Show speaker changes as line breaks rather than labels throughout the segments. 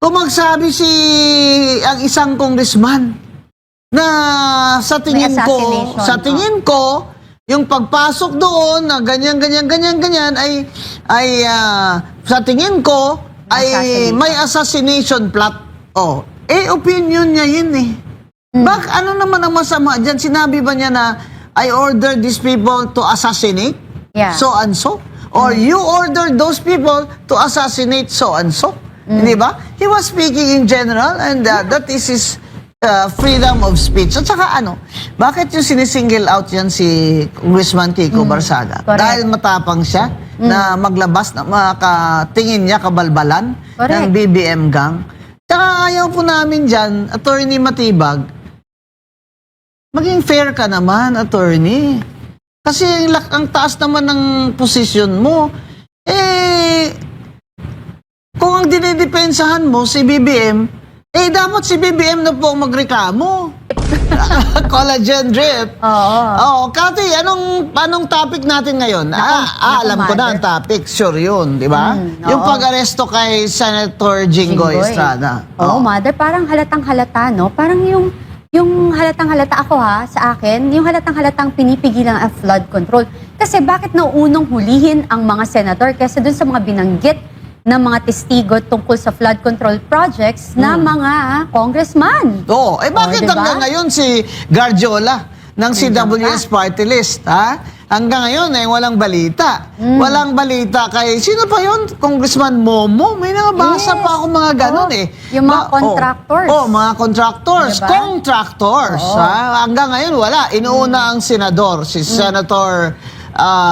Kung magsabi ang isang congressman na sa tingin ko, yung pagpasok doon na ganyan ay sa tingin ko ay may assassination plot. Oh, opinion niya yun eh. Ano naman ang masama diyan? Sinabi ba niya na I order these people to assassinate so and so? Or you order those people to assassinate so and so? Di ba? He was speaking in general and that is his freedom of speech. At saka bakit yung sinisingle out yan si Congressman Kiko Barsaga? Dahil matapang siya na maglabas na makatingin niya kabalbalan ng BBM gang. Tsaka ayaw po namin dyan, Attorney Matibag, maging fair ka naman, Attorney. Kasi ang taas naman ng posisyon mo. Kung ang dinidepensahan mo si BBM, dapat si BBM na po ang magreklamo. Collagen drip. Oo. Kati, anong topic natin ngayon? Alam ko na ang topic. Sure yun, di ba? Yung pag-aresto kay Senator Jinggoy Estrada.
Oo, Mother, parang halatang-halata, no? Parang yung halatang-halata ako sa akin, yung halatang-halatang pinipigilan ang flood control. Kasi bakit nauunong hulihin ang mga senator kaysa dun sa mga binanggit ng mga testigo tungkol sa flood control projects na mga congressman?
Oo. Bakit hanggang ngayon si Garjola ng CWS Party List, hanggang ngayon walang balita. Walang balita kay, sino pa yun? Congressman Momo? May nabasa pa ako mga ganun
Yung mga contractors.
Mga contractors. Diba? Contractors. Hanggang ngayon wala. Inuuna ang senador, si Senator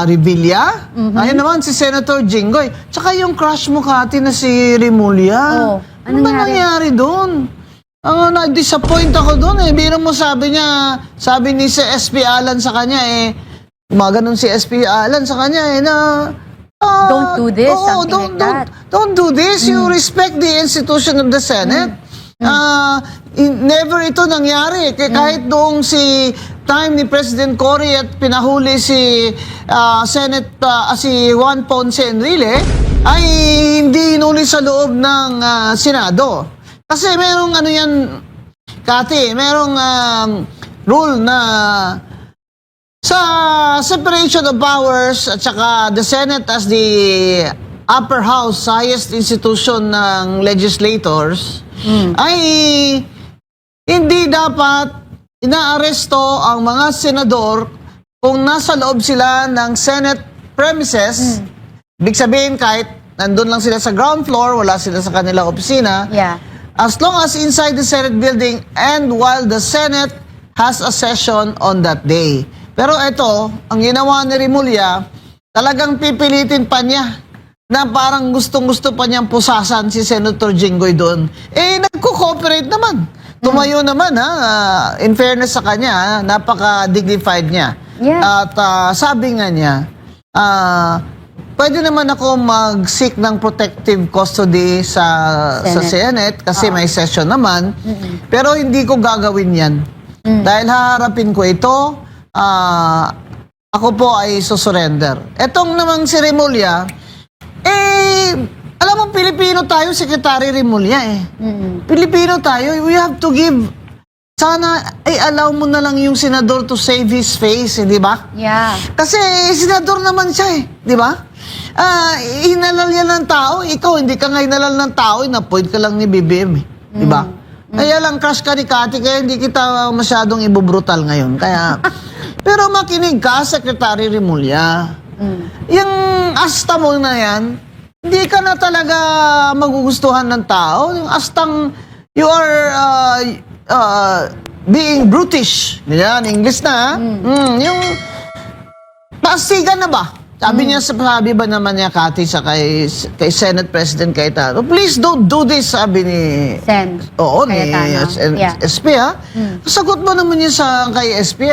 Revilla. Ayun naman si Senator Jinggoy. Tsaka yung crush mo, Kati, na si Remulla. Ano ba nangyari doon? Na-disappoint ako doon Biro mo sabi ni si SP Alan sa kanya gumaganon si SP Alan sa kanya na
don't do this, something like that.
Don't do this. You respect the institution of the Senate. Never ito nangyari. Kahit doong si time ni President Cory at pinahuli si si Juan Ponce Enrile ay hindi inuli sa loob ng Senado. Kasi merong Kati, merong rule na sa separation of powers at saka the Senate as the upper house, highest institution ng legislators, ay hindi dapat inaaresto ang mga senador kung nasa loob sila ng Senate premises. Ibig sabihin, kahit nandun lang sila sa ground floor, wala sila sa kanilang opisina, as long as inside the Senate building and while the Senate has a session on that day. Pero ito, ang ginawa ni Remulla, talagang pipilitin pa niya na parang gustong-gusto pa niyang pusasan si Senator Jinggoy doon. Nagko-cooperate naman. Tumayo naman, in fairness sa kanya, napaka-dignified niya. At sabi nga niya, pwede naman ako mag-seek ng protective custody sa Senate kasi may session naman. Pero hindi ko gagawin yan. Dahil haharapin ko ito, ako po ay susurrender. Etong namang si Remulla, alam mo, Pilipino tayo, Secretary Remulla Pilipino tayo, we have to give. Sana, allow mo na lang yung senador to save his face, di ba? Kasi senador naman siya di ba? Hinalal yan ng tao, ikaw hindi ka nga hinalal ng tao, inapoint ka lang ni BBM, di ba? Kaya lang crush ka ni Kati, kaya hindi kita masyadong ibubrutal ngayon. Pero makinig ka, Secretary Remulla. Yung asta mo na yan, hindi ka na talaga magugustuhan ng tao. Yung astang, you are being brutish. Yan, English na. Yung pastigan na ba? Sabi ba naman niya, Kati, sa kay Senate President Cayetano, please don't do this, sabi ni SP, Sagot mo naman niya kay SP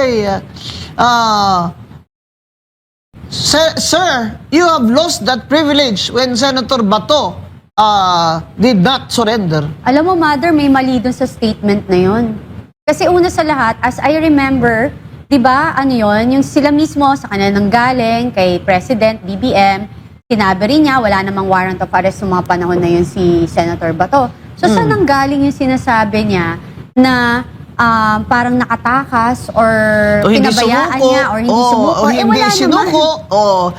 Sir, you have lost that privilege when Senator Bato did not surrender.
Alam mo, Mother, may mali dun sa statement na yun. Kasi una sa lahat, as I remember, di ba, yung sila mismo sa kanila nang galing kay President BBM, sinabi rin niya, wala namang warrant of arrest sa mga panahon na yun si Senator Bato. So, saan nanggaling yung sinasabi niya na parang nakatakas or
O hindi
pinabayaan
sumuko.
niya or hindi sumuko?
O hindi
wala
sinuko.
naman. Oo.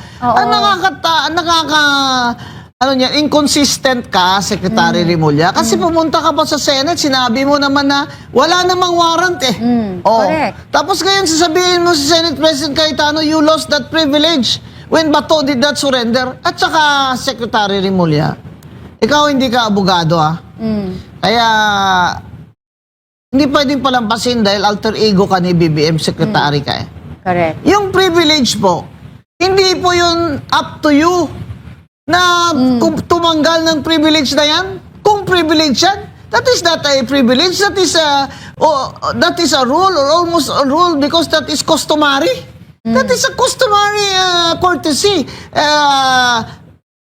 Ano niya, inconsistent ka, Secretary Rimulya. Kasi pumunta ka pa sa Senate, sinabi mo naman na wala namang warrant eh.
Correct.
Tapos ngayon sasabihin mo sa Senate President Cayetano, you lost that privilege when Bato did not surrender. At saka, Secretary Rimulya, ikaw hindi ka abogado Kaya, hindi pwedeng palampasin dahil alter ego ka ni BBM Secretary ka eh.
Correct.
Yung privilege po, hindi po yun up to you na kung tumanggal ng privilege na yan. Kung privilege yan, that is not a privilege. That is a rule or almost a rule because that is customary. That is a customary courtesy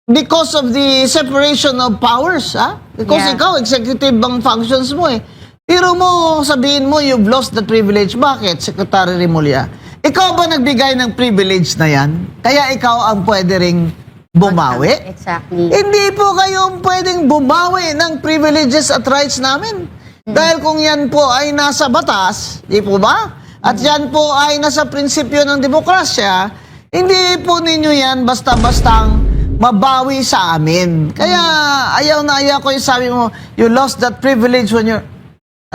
because of the separation of powers. Because
Yeah.
ikaw, executive bang functions mo eh. Pero mo, sabihin mo, you've lost the privilege. Bakit, Secretary Rimulya? Ikaw ba nagbigay ng privilege na yan? Kaya ikaw ang pwede ring bumawi?
Exactly.
Hindi po kayo pwedeng bumawi ng privileges at rights namin. Dahil kung yan po ay nasa batas, di po ba? At yan po ay nasa prinsipyo ng demokrasya, hindi po ninyo yan basta-bastang mabawi sa amin. Kaya ayaw na ayaw ko yung sabi mo, you lost that privilege when you're...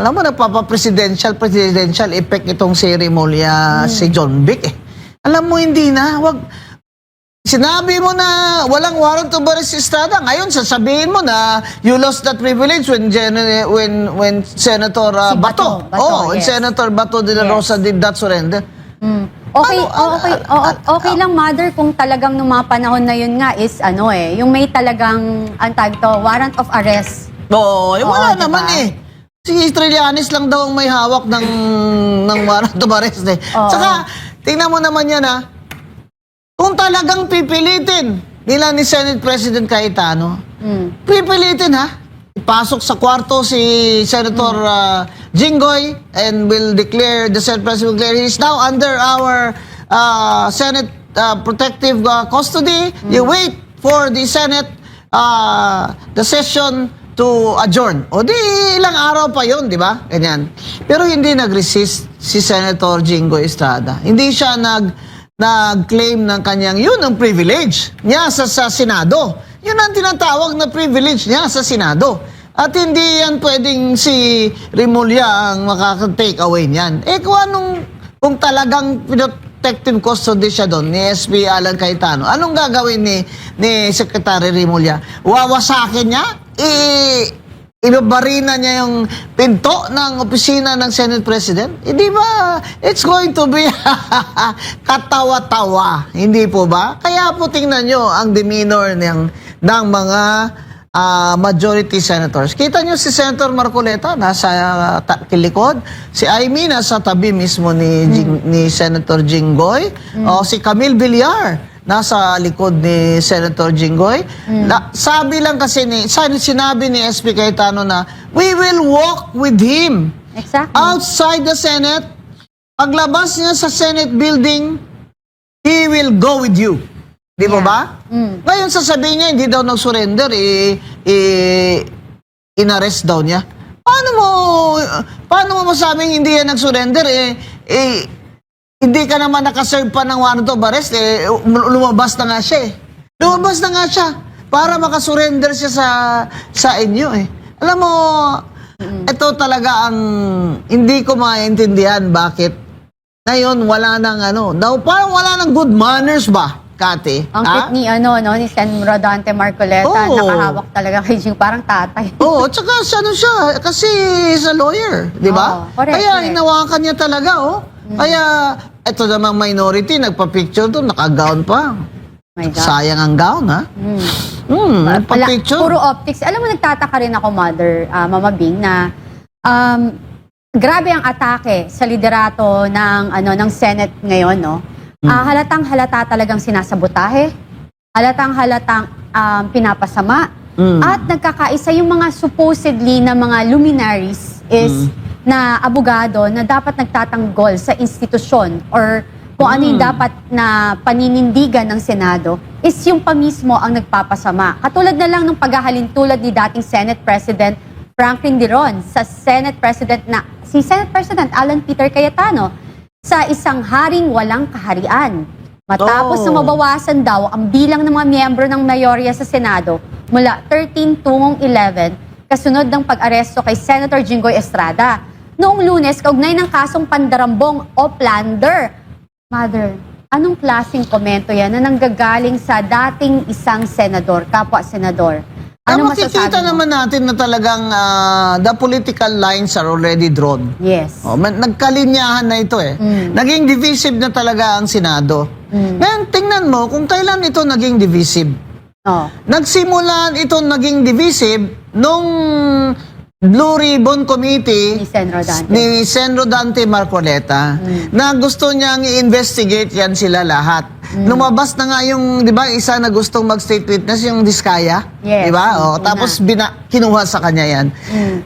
Alam mo, nagpapa-presidential effect itong si Rimulya, si John Vic eh. Alam mo, hindi na. Sinabi mo na walang warrant of arrest si Estrada. Ngayon, sasabihin mo na you lost that privilege when Senator Bato. When
yes.
Senator Bato de la Rosa did not surrender.
Okay lang, Mother, kung talagang nung mga panahon na yun nga is yung may talagang warrant of arrest.
Wala
diba?
naman eh. Si Trillanes lang daw ang may hawak ng warrant of arrest eh. Saka, tingnan mo naman yan kung talagang pipilitin nila ni Senate President Cayetano, pipilitin ipasok sa kwarto si Senator Jinggoy and will declare, the Senate President will declare he is now under our Senate protective custody. You wait for the Senate, the session to adjourn. O di ilang araw pa yon, di ba? Ganyan. Pero hindi nag-resist si Senator Jinggoy Estrada. Hindi siya nag-claim ng kanyang yun ang privilege niya sa Senado. Yun ang tinatawag na privilege niya sa Senado. At hindi yan pwedeng si Rimulya ang makaka-take away niyan. Kung talagang protective custody siya doon ni SP Alan Cayetano, anong gagawin ni Secretary Rimulya? Wawasakin niya? Ibabarina niya yung pinto ng opisina ng Senate President? Di ba? It's going to be katawa-tawa. Hindi po ba? Kaya po tingnan nyo ang demeanor ng mga majority senators. Kita nyo si Senator Marcoleta, nasa kilikod. Si Amy, nasa tabi mismo ni Senator Jinggoy. O si Camille Villar, nasa likod ni Senator Jinggoy. Sabi lang kasi sinabi ni SP Cayetano na we will walk with him outside the Senate. Paglabas niya sa Senate building, he will go with you. Di ba ba? Ngayon sasabihin niya, hindi daw nag-surrender, in-arrest daw niya. Paano mo masabing hindi yan nag-surrender? Hindi ka naman nakaserve pa ng warrant of arrest, lumabas na nga siya Lumabas na nga siya para makasurrender siya sa inyo Alam mo, ito talaga ang hindi ko maintindihan bakit ngayon wala nang parang wala nang good manners ba, Kati?
Ang cute ni Sen. Rodante Marcoleta, nakahawak talaga kay Jing, parang tatay.
Tsaka siya kasi sa lawyer, di ba?
Correct,
Kaya
correct.
hinawakan niya talaga, Kaya, ito namang minority, nagpa-picture doon, naka-gown pa.
My God.
Sayang ang gown, nagpa-picture.
Puro optics. Alam mo, nagtataka rin ako, Mama Bing, na grabe ang atake sa liderato ng Senate ngayon, no? Halatang-halata talagang sinasabotahe. Halatang-halatang pinapasama. At nagkakaisa yung mga supposedly na mga luminaries na abogado na dapat nagtatanggol sa institusyon or kung ano yung dapat na paninindigan ng Senado is yung pa mismo ang nagpapasama. Katulad na lang ng paghahalin tulad ni dating Senate President Franklin Diron sa Senate President si Senate President Alan Peter Cayetano sa isang haring walang kaharian. Matapos na mabawasan daw ang bilang ng mga miyembro ng mayorya sa Senado mula 13 tungong 11 kasunod ng pag-aresto kay Senator Jinggoy Estrada. Noong Lunes, kaugnay ng kasong pandarambong o plunder. Mother, anong klaseng komento yan na nanggagaling sa dating isang senador, kapwa-senador? Ano
Makikita naman natin na talagang the political lines are already drawn.
Yes.
Nagkalinyahan na ito eh. Naging divisive na talaga ang Senado. Ngayon, tingnan mo kung kailan ito naging divisive. Nagsimula ito naging divisive nung Blue Ribbon Committee ni Sen. Rodante Marcoleta na gusto niyang i-investigate yan sila lahat. Lumabas na nga yung, di ba, isa na gustong mag-state witness, yung Diskaya.
Yes.
Di ba? Tapos kinuha sa kanya yan.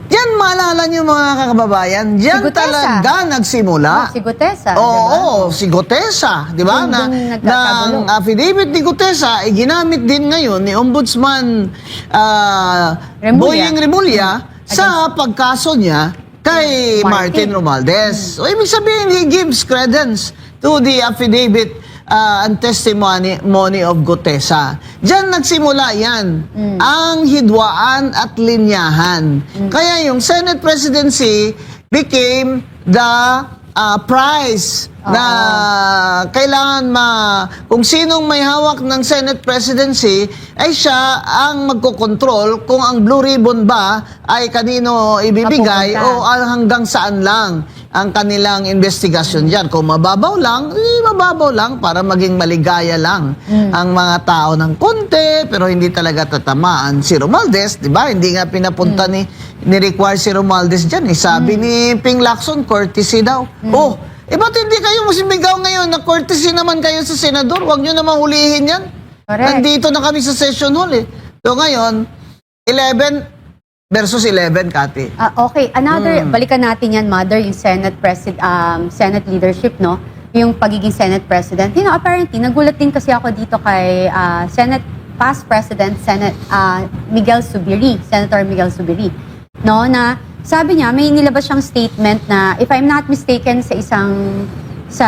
Yan, maalala niyo mga kakababayan, yan
si
talaga nagsimula.
Si Gutesa.
Oo, si Gutesa. Di ba? Ng affidavit ni Gutesa, ay ginamit din ngayon ni Ombudsman Boyeng Remulla sa pagkaso niya kay Martin Romualdez. So, ibig sabihin, he gives credence to the affidavit and testimony of Gutesa. Diyan nagsimula yan. Ang hidwaan at linyahan. Kaya yung Senate presidency became the prize na kailangan kung sinong may hawak ng Senate presidency ay siya ang magkokontrol kung ang blue ribbon ba ay kanino ibibigay o hanggang saan lang ang kanilang investigasyon dyan. Kung mababaw lang para maging maligaya lang ang mga tao ng konti pero hindi talaga tatamaan. Si Romualdez, di ba? Hindi nga pinapunta ni-require si Romualdez dyan. Sabi ni Ping Lacson, courtesy daw. Ba't hindi kayo musibigaw ngayon na courtesy naman kayo sa senador? Huwag nyo naman hulihin yan.
Correct.
Nandito na kami sa session hall eh. So ngayon, 11 versus 11, Kati.
Okay, balikan natin yan, Mother, yung Senate leadership, no? Yung pagiging Senate President. Apparently, nagulat din kasi ako dito kay past President, Senator Miguel Zubiri, no? Na sabi niya, may nilabas siyang statement na, if I'm not mistaken, sa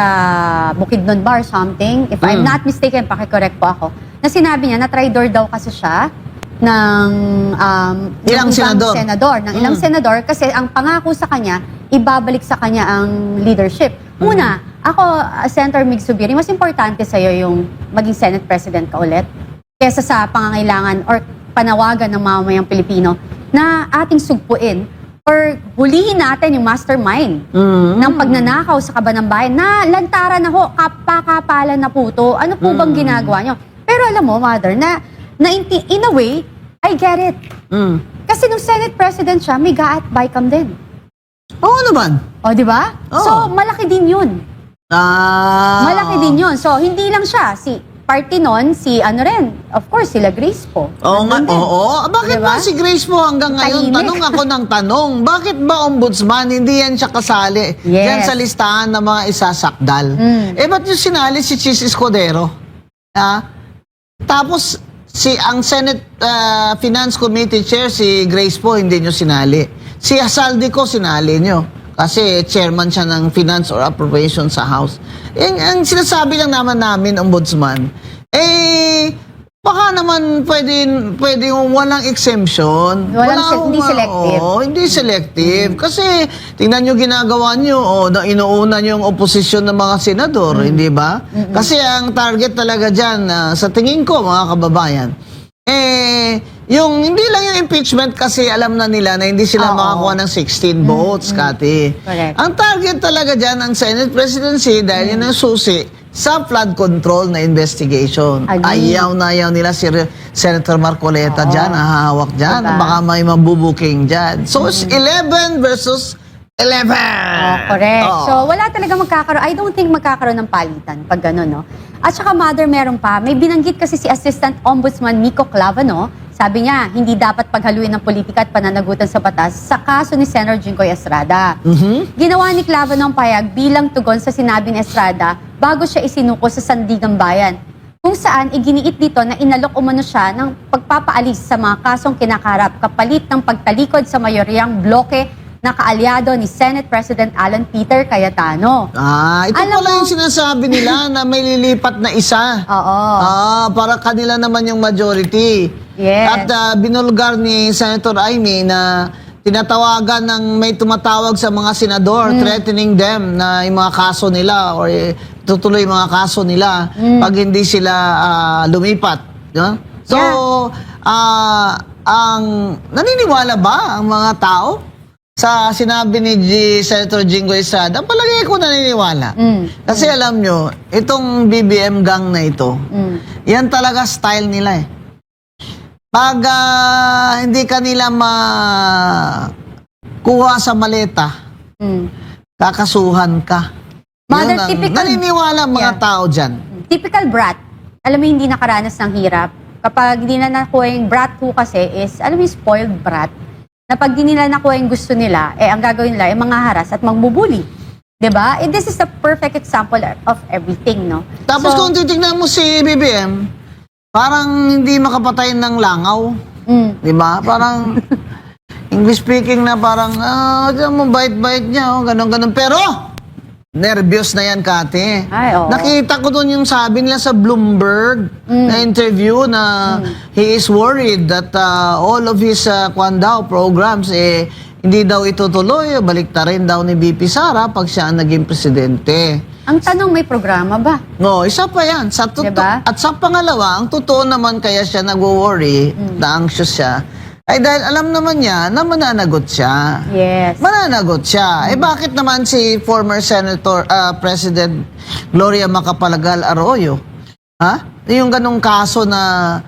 Bukidnon Bar something, if I'm not mistaken, pakicorrect po ako, na sinabi niya na traidor daw kasi siya ng ilang senador kasi ang pangako sa kanya, ibabalik sa kanya ang leadership. Una, ako, Senator Mig Zubiri, mas importante sa'yo yung maging Senate President ka ulit kesa sa pangangailangan or panawagan ng mamamayang Pilipino na ating sugpuin or hulihin natin yung mastermind ng pagnanakaw sa kaban ng bayan na lantaran na ho, kapakapalan na po to. Ano po bang ginagawa nyo? Pero alam mo, Mother, in a way, I get it. Kasi nung Senate President siya, may ga at bycam din.
Oo naman.
Di ba? So, malaki din yun. Malaki din yun. So, hindi lang siya. Party nun, of course, sila Grace po.
Bakit ba si Grace po hanggang ngayon? Tanong ako ng tanong. Bakit ba ombudsman, hindi yan siya kasali? Yan sa listahan ng mga isasakdal. Ba't yung sinali si Chis Escudero? Tapos, ang Senate Finance Committee Chair, si Grace po, hindi nyo sinali. Si Asaldico, sinali nyo. Kasi chairman siya ng Finance or Appropriation sa House. Ang sinasabi lang namin, Ombudsman, baka naman pwede walang exemption.
Hindi selective.
Hindi selective. Kasi, tingnan nyo ginagawa nyo, inuuna nyo yung oposisyon ng mga senador, hindi ba? Kasi ang target talaga dyan, sa tingin ko, mga kababayan, yung hindi lang yung impeachment kasi alam na nila na hindi sila makakuha ng 16 votes, Kati.
Correct.
Ang target talaga dyan ang Senate presidency dahil yun ang susi sa flood control na investigation. Ayaw nila si Senator Marcoleta dyan, hahawak dyan. Baka may mabubuking dyan. So, it's 11 versus 11.
Correct. So, wala talaga magkakaroon. I don't think magkakaroon ng palitan pag gano'n, no? At saka, Mother, meron pa. May binanggit kasi si Assistant Ombudsman Nico Clavano. Sabi niya, hindi dapat paghaluin ng politika at pananagutan sa batas sa kaso ni Senator Jinggoy Estrada. Ginawa ni Clavano ang payag bilang tugon sa sinabi ni Estrada bago siya isinuko sa Sandigan Bayan. kung saan iginiit dito na inalok umano siya ng pagpapaalis sa mga kasong kinakarap kapalit ng pagtalikod sa mayoryang bloke na kaalyado ni Senate President Alan Peter Cayetano.
Ito
Alam
pala
mo-
yung sinasabi nila na may lilipat na isa.
Oo.
Para kanila naman yung majority.
Yes.
At binulgar ni Senator Amy na tinatawagan ng may tumatawag sa mga senador, threatening them na yung mga kaso nila or tutuloy yung mga kaso nila pag hindi sila lumipat. No? So, naniniwala ba ang mga tao sa sinabi ni Senator Jinggoy Estrada? Palagi ko naniniwala. Kasi alam nyo, itong BBM gang na ito, yan talaga style nila eh. Pag hindi ka nila makuha sa maleta, kakasuhan ka.
Mother,
Yun ang
typical-
naniniwala ang mga
Yeah.
tao dyan.
Typical brat. Alam mo, hindi nakaranas ng hirap. Kapag hindi na nakuha yung brat ko kasi is, alam mo yung spoiled brat, na pag di nila nakuha yung gusto nila, ang gagawin nila ay mga haras at magbubuli. Diba? And this is the perfect example of everything, no?
Tapos
So,
kung titignan mo si BBM, parang hindi makapatay ng langaw. Di ba? Parang English speaking na parang, mo bait-bait niya, ganon-ganon. Pero, nervyos na yan, Kate.
Ay, oo.
Nakita ko doon yung sabi nila sa Bloomberg na interview na he is worried that all of his programs, hindi daw itutuloy, balik ta rin daw ni BP Sara pag siya ang naging presidente.
ang tanong, may programa ba?
No, isa pa yan.
Diba?
At sa pangalawa, ang totoo naman kaya siya nag-worry, na anxious siya, ay dahil alam naman niya na mananagot siya.
Yes.
Mananagot siya. Bakit naman si former Senator, President Gloria Macapagal Arroyo? Yung ganong kaso na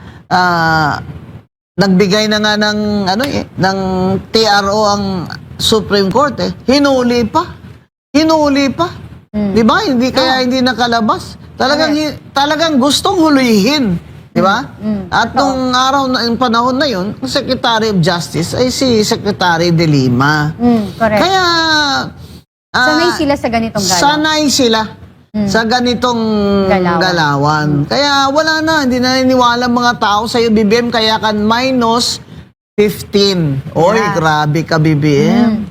nagbigay na nga ng TRO ang Supreme Court Hinuli pa. Di ba? Hindi nakalabas. Talagang gustong hulihin. Di ba? At nung yung panahon na yun, ang Secretary of Justice ay si Secretary De Lima.
Correct.
Kaya
Sanay sila sa ganitong galaw.
sanay sila sa ganitong galawan. Kaya wala na, hindi na naniniwala ang mga tao sa iyo, BBM, kaya kan minus 15. Oy,
Yeah.
grabe ka, BBM.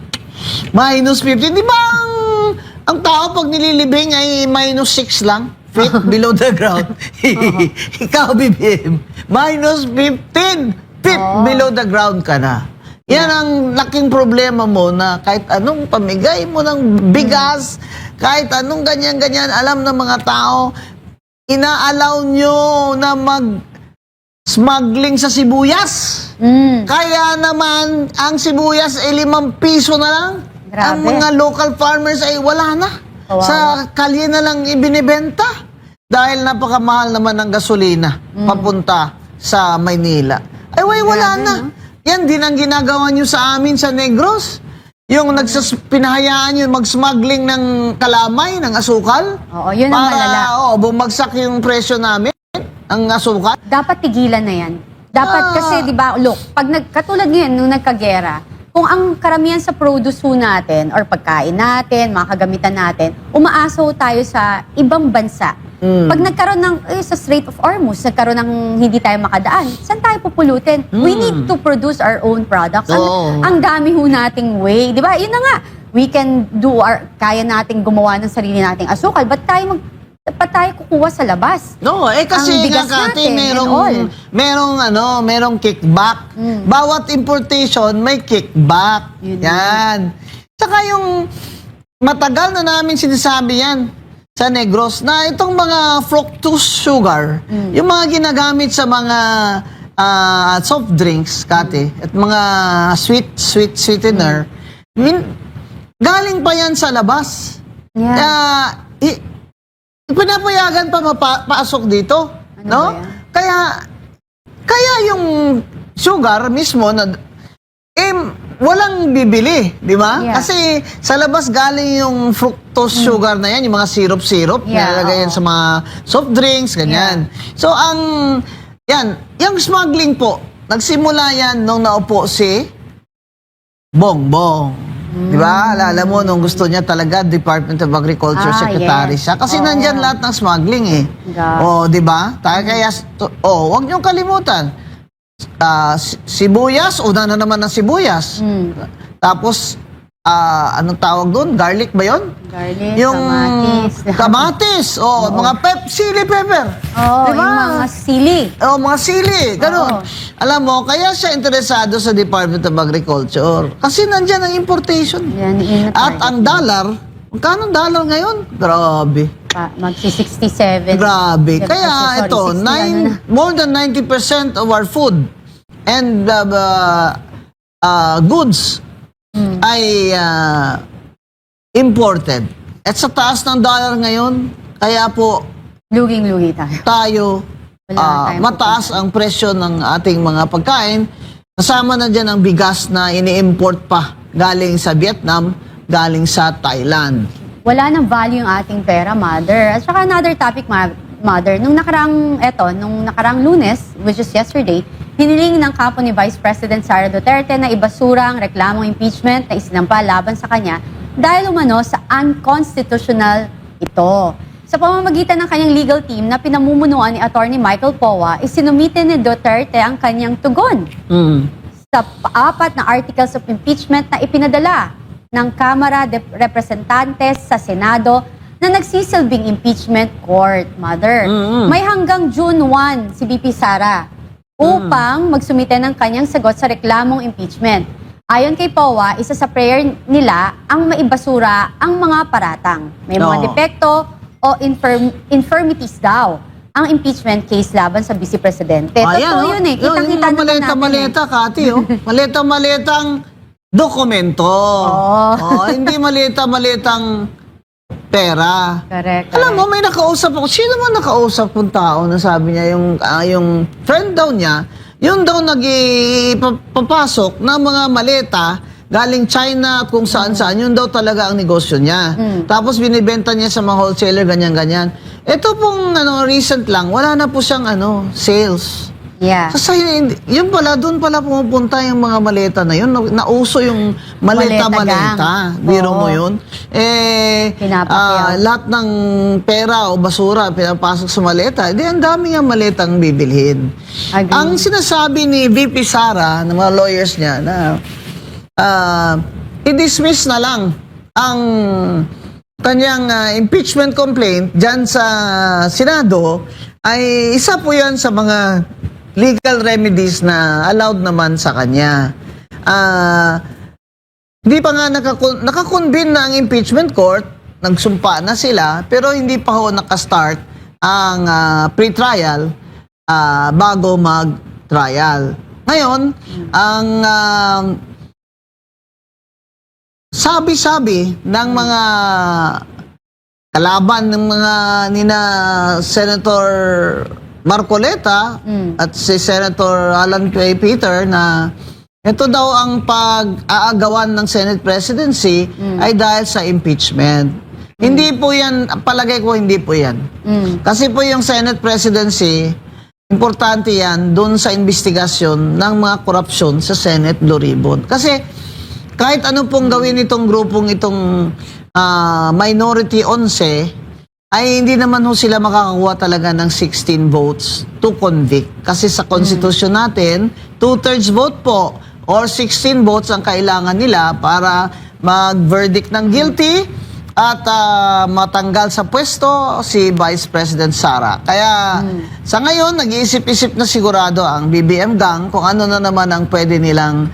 Minus 15. Di ba ang tao pag nililibing ay minus 6 lang? Feet below the ground. Ikaw, BBM, minus 15 feet below the ground ka na. Yan ang laking problema mo na kahit anong pamigay mo ng bigas, kahit anong ganyan-ganyan, alam ng mga tao, inaalaw nyo na mag-smuggling sa sibuyas. Kaya naman, ang sibuyas ay 5 piso na lang.
Grabe.
Ang mga local farmers ay wala na.
Kawawa.
Sa kalye na lang ibinibenta. Dahil napakamahal naman ng gasolina papunta sa Maynila. Ay, wala
Grabe,
na.
no?
Yan din ang ginagawa nyo sa amin sa Negros. Yung pinahayaan nyo mag-smuggling ng kalamay, ng asukal.
Oo, yun ang malala.
Para bumagsak yung presyo namin, ang asukal.
Dapat tigilan na yan. Dapat kasi, di ba, look, katulad ngayon, nung nagkagera, kung ang karamihan sa produce ho natin, or pagkain natin, mga kagamitan natin, umaasa ho tayo sa ibang bansa. Pag nagkaroon ng, sa Strait of Hormuz, nagkaroon ng hindi tayo makadaan, saan tayo pupulutin? We need to produce our own products.
Oo.
Ang dami ho nating way. Di ba? Yun na nga. We can do kaya nating gumawa ng sarili nating asukal, ba't tayo kukuha sa labas?
No, kasi
Ang bigas
nga, Kati,
natin and all.
merong kickback. Bawat importation may kickback.
Yun
Yan. Tsaka yung matagal na namin sinasabi yan sa Negros na itong mga fructose sugar, yung mga ginagamit sa mga soft drinks, Kati, at mga sweetener, galing pa yan sa labas.
Yeah.
Kaya, pinapayagan pa mapasok dito,
Ano
no?
ba yan?
Kaya yung sugar mismo na walang bibili, di ba?
Yeah.
Kasi sa labas galing yung fructose sugar na yan, yung mga syrup-syrup,
Yeah,
nilalagay yan
oo.
sa mga soft drinks, ganyan. So yung smuggling po, nagsimula yan nung naupo si Bongbong. Di ba? Alala mo, nung gusto niya talaga, Department of Agriculture Secretary
yes.
siya. Kasi
Oo.
nandyan lahat ng smuggling eh.
God.
Di ba? Kaya, wag niyong kalimutan. Sibuyas, una na naman ng sibuyas. Tapos, anong tawag doon? Garlic ba yun?
Garlic,
Yung
kamatis.
mga sili pepper.
Oo,
Diba?
yung mga sili.
Mga sili, ganun.
Oo.
Alam mo, kaya siya interesado sa Department of Agriculture. Kasi nandyan ang importation.
Yan, yun na
At
target
ang
niya.
dollar, magkano ang dollar ngayon? Grabe.
Magsi-67.
Grabe. Kaya
Sorry,
ito,
60 ano na.
more than 90% of our food and goods ay imported. At sa taas ng dollar ngayon, kaya po
Luging-lugi tayo.
tayo
Wala tayong
mataas ang presyo ng ating mga pagkain. Kasama na dyan ang bigas na ini-import pa galing sa Vietnam, galing sa Thailand.
Wala nang value yung ating pera, Mother. At saka another topic, Mother. Nung nakarang Lunes, which is yesterday, hiniling ng kampo ni Vice President Sara Duterte na ibasura ang reklamong impeachment na isinampa laban sa kanya dahil umano sa unconstitutional ito. Sa pamamagitan ng kanyang legal team na pinamumunuan ni Attorney Michael Poa, isinumite ni Duterte ang kanyang tugon sa 4 na articles of impeachment na ipinadala ng Kamara de Representantes sa Senado na nagsisilbing impeachment court, Mother. May hanggang June 1 si VP Sara upang magsumite ng kanyang sagot sa reklamong impeachment. Ayon kay Poa, isa sa prayer nila ang maibasura ang mga paratang. May mga
Oo.
depekto o infirmities daw ang impeachment case laban sa Vice Presidente. Totoo yun eh. Kitang-kita naman natin
Maleta-maleta, Kati. Maleta-maletang dokumento. Hindi maleta-maletang pera.
Correct.
Alam mo, may nakausap ako. Sino man nakausap kong tao na sabi niya, yung friend daw niya, yung daw nagpapasok ng mga maleta galing China at kung saan-saan, yun daw talaga ang negosyo niya. Tapos binibenta niya sa mga wholesaler, ganyan-ganyan. Ito pong recent lang, wala na po siyang sales.
Yeah.
Kasi yun pala, doon pala pumupunta yung mga maleta na yun. Nauso yung maleta-maleta.
Maleta gang.
Biro mo
Oo.
yun.
Pinapakyaw.
Lahat ng pera o basura pinapasok sa maleta, ang dami nga maletang bibilhin.
Agree.
Ang sinasabi ni VP Sara, ng mga lawyers niya, na i-dismiss na lang ang kanyang impeachment complaint dyan sa Senado, ay isa po yan sa mga legal remedies na allowed naman sa kanya. Hindi pa nga nakakonvene na ang impeachment court, nagsumpa na sila, pero hindi pa ho nakastart ang pre-trial bago mag-trial. Ngayon, ang sabi-sabi ng mga kalaban ng mga nina Senator Marcoleta at si Senator Alan K. Peter na ito daw ang pag-aagawan ng Senate presidency ay dahil sa impeachment. Hindi po yan, palagay ko hindi po yan. Kasi po yung Senate presidency, importante yan doon sa investigasyon ng mga korupsyon sa Senate Blue Ribbon. Kasi kahit ano pong gawin itong grupong itong minority 11, ay hindi naman ho sila makakakuha talaga ng 16 votes to convict. Kasi sa konstitusyon natin, 2/3 vote po or 16 votes ang kailangan nila para mag-verdict ng guilty at matanggal sa pwesto si Vice President Sara. Kaya sa ngayon, nag-iisip-isip na sigurado ang BBM gang kung ano na naman ang pwede nilang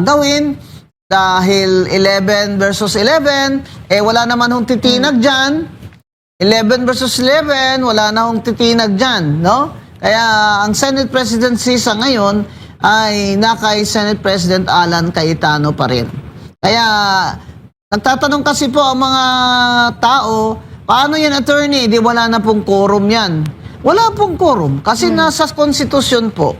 gawin. Dahil 11 versus 11, wala naman hong titinag dyan. 11 versus 11, wala na hong titinag dyan, no? Kaya ang Senate presidency sa ngayon ay nakay Senate President Alan Cayetano pa rin. Kaya nagtatanong kasi po ang mga tao, paano yan, attorney? Di wala na pong quorum yan. Wala pong quorum kasi nasa konstitusyon po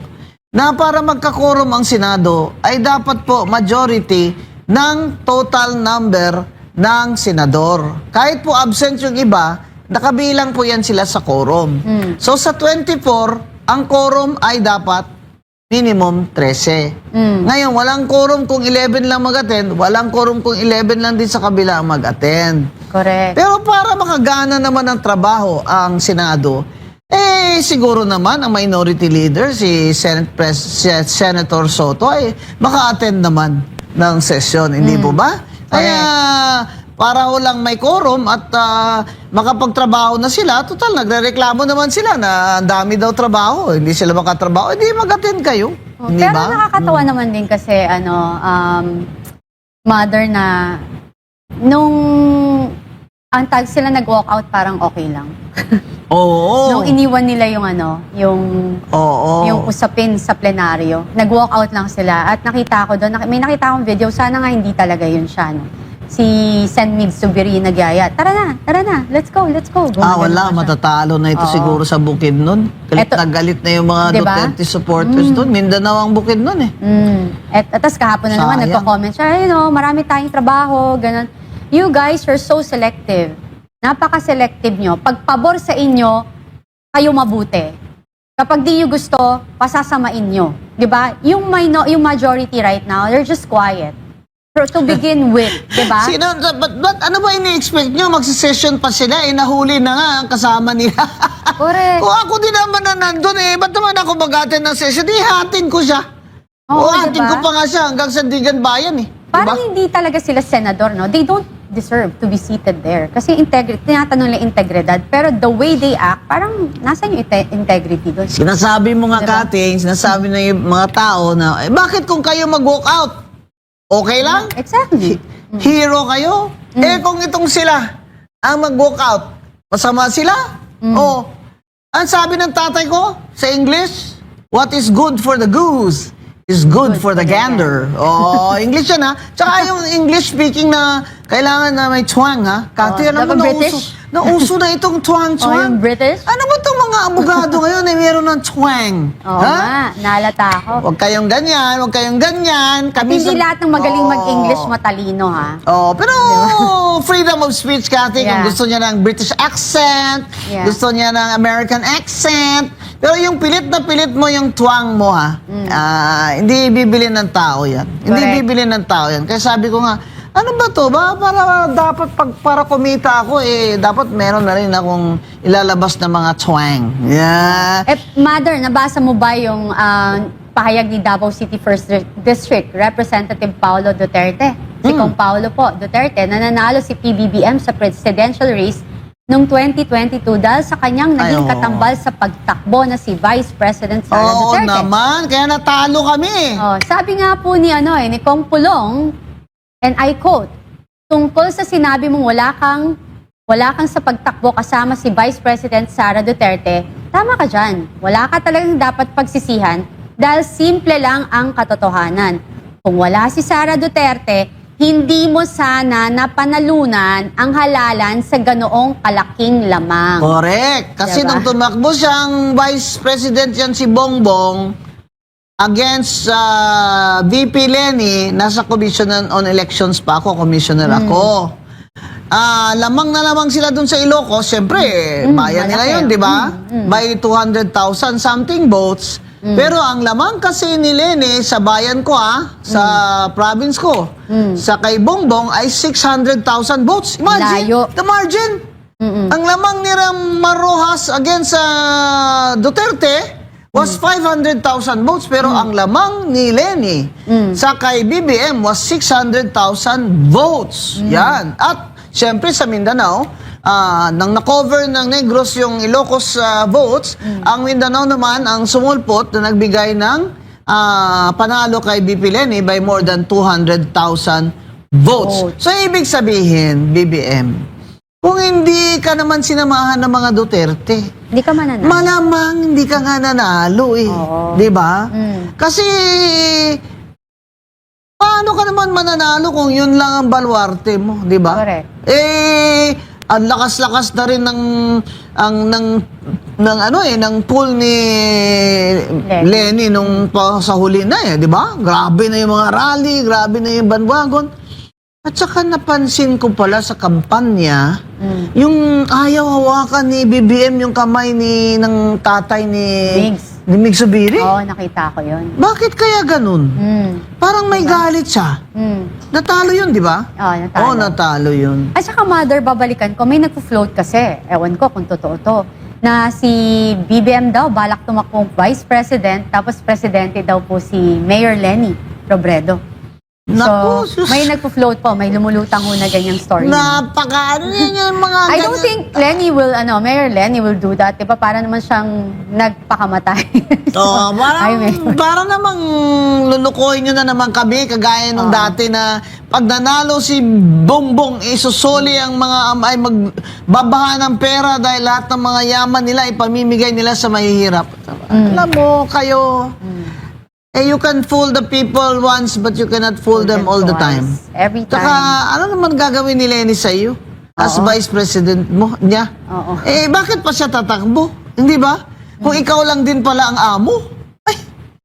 na para magka-quorum ang Senado ay dapat po majority ng total number ng senador. Kahit po absent yung iba, nakabilang po yan sila sa quorum. So sa 24, ang quorum ay dapat minimum 13.
Mm.
Ngayon, walang quorum kung 11 lang mag-attend, walang quorum kung 11 lang din sa kabila ang mag-attend.
Correct.
Pero para makagana naman ng trabaho ang Senado, siguro naman ang minority leader, si Senator Soto, ay maka-attend naman ng session. Hindi po ba? Kaya, para walang may quorum at makapagtrabaho na sila, total, nagrereklamo naman sila na ang dami daw trabaho, hindi sila makatrabaho, hindi mag-attend kayo. Hindi
Pero
ba?
nakakatawa naman din kasi, mother na, nung ang tag sila nag-walk out, parang okay lang.
Oo.
Nung iniwan nila yung
Oo.
usapin sa plenaryo, nag-walk out lang sila. At nakita ko doon, may nakita akong video, sana nga hindi talaga yun siya, no? Si Sen. Mig Subiri nagyaya. Tara na, let's go.
Wala, matatalo na ito
Oo.
siguro sa bukid nun. Galit
Eto,
na galit na yung mga
diba?
Duterte supporters doon. Mindanao ang bukid nun eh.
At tas kahapon na naman,
Sayang.
nagko-comment siya, marami tayong trabaho, ganun. You guys are so selective. Napaka-selective nyo. Pag pabor sa inyo, kayo mabuti. Kapag di nyo gusto, pasasamain nyo. Diba? Yung majority right now, they're just quiet. To begin with, diba?
But ano ba ini-expect nyo? Magsisession pa sila, nahuli na nga ang kasama nila.
Correct.
Kung ako din naman na nandun ba't naman ako mag-attend ng session? Hatin ko siya.
Oo,
Hatin
diba?
ko pa nga siya hanggang Sandigan Bayan
Parang
Diba?
hindi talaga sila senador, no? They don't deserve to be seated there. Kasi tinatanong nila integridad. Pero the way they act, parang nasa yung integrity doon.
Sinasabi mo nga,
Diba?
Kating, sinasabi na yung mga tao na, bakit kung kayo mag-walk out? Okay lang?
Exactly.
Hero kayo? Kung itong sila ang mag-walk out, masama sila? Ang sabi ng tatay ko sa English, what is good for the goose is good for the gander. English yan ha. Tsaka yung English speaking na kailangan na may twang ha. Kati, alam mo,
dapat British?
nauso na itong twang-twang.
Yung British?
Ano ba itong mga abogado ngayon meron ng twang?
Oo nga, naalata ako.
Huwag kayong ganyan, huwag kayong ganyan.
At hindi lahat ng magaling mag-English matalino, ha?
Pero freedom of speech, Kathy, kung
Yeah.
gusto niya ng British accent,
Yeah.
gusto niya ng American accent, pero yung pilit na pilit mo yung twang mo, ha? Hindi bibili ng tao yan. Hindi
Correct.
bibili ng tao yan. Kaya sabi ko nga, ano ba to? Para kumita ako, dapat meron na rin akong ilalabas na mga twang. Yeah.
Mother, nabasa mo ba yung pahayag ni Davao City 1st District Representative Paulo Duterte? Si Kong Paulo po Duterte, na nanalo si PBBM sa presidential race noong 2022 dahil sa kanyang naging
oo.
katambal sa pagtakbo na si Vice President Sara
Oo
Duterte.
naman, kaya natalo kami.
Sabi nga po ni Kong Pulong, and I quote, tungkol sa sinabi mong wala kang sa pagtakbo kasama si Vice President Sara Duterte, tama ka dyan. Wala ka talagang dapat pagsisihan dahil simple lang ang katotohanan. Kung wala si Sara Duterte, hindi mo sana napanalunan ang halalan sa ganoong kalaking lamang.
Correct. Kasi
Diba?
nung tumakbo siyang Vice President yan si Bongbong, against VP Lenny, nasa Commission on Elections pa ako, commissioner ako. Lamang na lamang sila dun sa Ilocos, siyempre, bayan nila
malaki.
yun, di ba? By 200,000 something votes. Pero ang lamang kasi ni Lenny sa bayan ko sa province ko, sa kay Bongbong ay 600,000 votes. Imagine,
Layo.
the margin. Ang lamang ni Ram Marojas against Duterte was 500,000 votes, pero ang lamang ni Lenny sa kay BBM was 600,000 votes. Yan. At syempre sa Mindanao, nang na-cover ng Negros yung Ilocos votes, ang Mindanao naman ang sumulpot na nagbigay ng panalo kay BP Lenny by more than 200,000 votes. So ibig sabihin, BBM, kung hindi ka naman sinamahan ng mga Duterte,
Hindi ka mananalo.
malamang hindi ka nga nanalo
Oo.
Di ba? Kasi, paano ka naman mananalo kung yun lang ang baluarte mo, di ba?
Correct.
Ang lakas-lakas na rin ng pool ni Lenny nung sa huli na di ba? Grabe na yung mga rally, grabe na yung bandwagon. At saka napansin ko pala sa kampanya, yung ayaw hawakan ni BBM yung kamay ng tatay ni
Migs.
Ni Mig Zubiri?
Oo, nakita ko yun.
Bakit kaya ganun? Parang may galit siya. Natalo yun, di ba?
Oo, natalo.
Oo, natalo yun.
At saka, Mother, babalikan ko, may nagpo-float kasi, ewan ko kung totoo to, na si BBM daw, balak tumakbong Vice President, tapos Presidente daw po si Mayor Lenny Robredo.
Naku,
So, may nagpo-float po, may lumulutang ho na ganyang story.
Napaka, ano yan yung mga...
I don't think Lenny will, Mayor Lenny will do that. Diba? Para naman siyang nagpakamatay.
Oo, parang namang lulukoy nyo na naman kami, kagaya nung dati na pag nanalo si Bongbong, isusoli ang mga ay magbabaha ng pera dahil lahat ng mga yaman nila ipamimigay nila sa mahihirap. Alam mo, kayo... you can fool the people once, but you cannot fool them all the time.
Every time.
Saka, ano naman gagawin ni Lenny sa iyo? As Vice President mo, niya?
Oo.
Bakit pa siya tatakbo? Hindi ba? Kung ikaw lang din pala ang amo. Ay,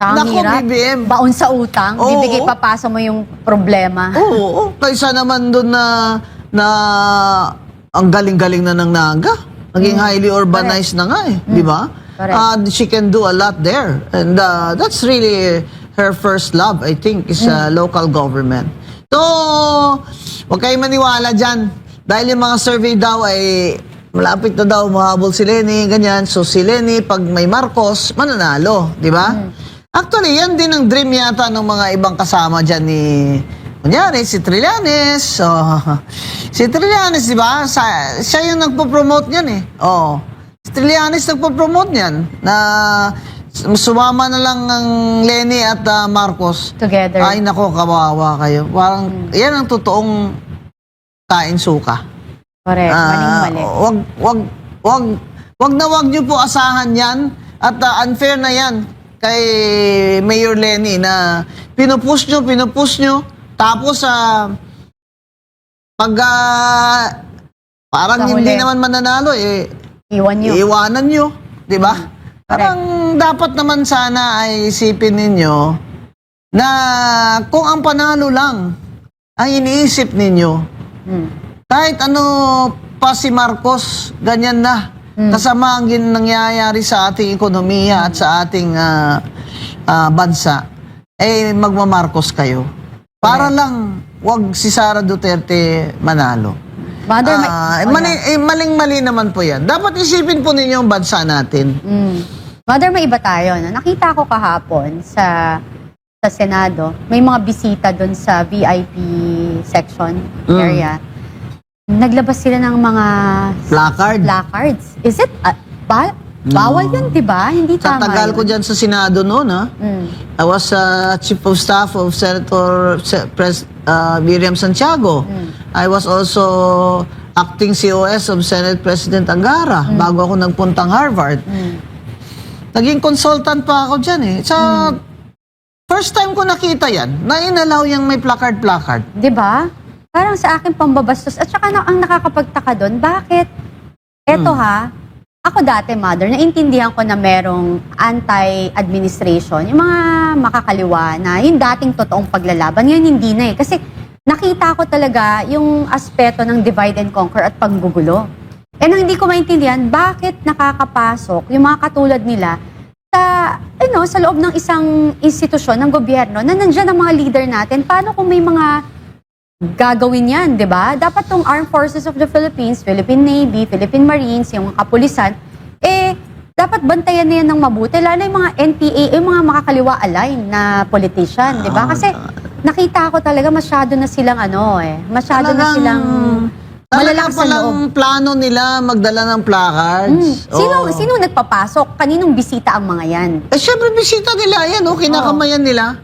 Ang
nako,
hirap.
BBM.
Baon sa utang.
Oo.
Bibigay, papasa mo yung problema.
Oo, kaysa naman doon na ang galing-galing na ng Naga. Naging highly urbanized na nga di ba?
Correct.
She can do a lot there. And that's really her first love, I think, is local government. So, huwag kayong maniwala dyan. Dahil yung mga survey daw ay malapit na daw mahabol si Lenny, ganyan. So, si Lenny, pag may Marcos, mananalo, di ba? Actually, yan din ang dream yata ng mga ibang kasama dyan ni... Kunyari, si Trillanes. Si Trillanes, di ba? Siya yung nagpo-promote niyan Si Trillanes nagpo-promote niyan na sumama na lang ang Lenny at Marcos.
Together.
Ay, nako, kawawa kayo. Parang, yan ang totoong kain suka.
Correct. Maling-mali.
Wag niyo po asahan yan. At unfair na yan kay Mayor Lenny na pinupush nyo. Tapos, pag parang
Sa
hindi
huli.
naman mananalo, iwanan nyo. Di ba? Parang dapat naman sana ay isipin ninyo na kung ang panalo lang ang iniisip ninyo, kahit ano pa si Marcos, ganyan na. Kasama ang nangyayari sa ating ekonomiya at sa ating bansa, magmamarcos kayo. Para lang, wag si Sara Duterte manalo.
Mother,
Maling-mali naman po yan. Dapat isipin po ninyo ang bansa natin.
Mother, may iba tayo. Nakita ko kahapon sa Senado, may mga bisita doon sa VIP section area. Naglabas sila ng mga placards. Is it, bawal yun, di ba? Hindi tama
Tatagal
yun.
ko dyan sa Senado noon, I was Chief of Staff of Senator Miriam Santiago. I was also acting COS of Senate President Angara bago ako nagpuntang Harvard. Naging consultant pa ako dyan Sa first time ko nakita yan, na inalaw yung may placard.
Di ba? Parang sa akin pambabastos. At saka ang nakakapagtaka doon, bakit? Eto ako dati, Mother, naintindihan ko na merong anti-administration, yung mga makakaliwa na yung dating totoong paglalaban, ngayon hindi na Kasi nakita ko talaga yung aspeto ng divide and conquer at panggugulo. Ang hindi ko maintindihan, bakit nakakapasok yung mga katulad nila sa loob ng isang institusyon ng gobyerno na nandiyan ang mga leader natin. Paano kung may mga gagawin yan, di ba? Dapat tong Armed Forces of the Philippines, Philippine Navy, Philippine Marines, yung mga kapulisan, dapat bantayan na yan ng mabuti. Lalo yung mga NPA, yung mga makakaliwa align na politician, di ba? Kasi nakita ko talaga masyado na silang masyado na silang malalakas sa loob.
Palang plano nila magdala ng placards.
Sino nagpapasok? Kaninong bisita ang mga yan?
Syempre bisita nila yan, kinakamayan nila.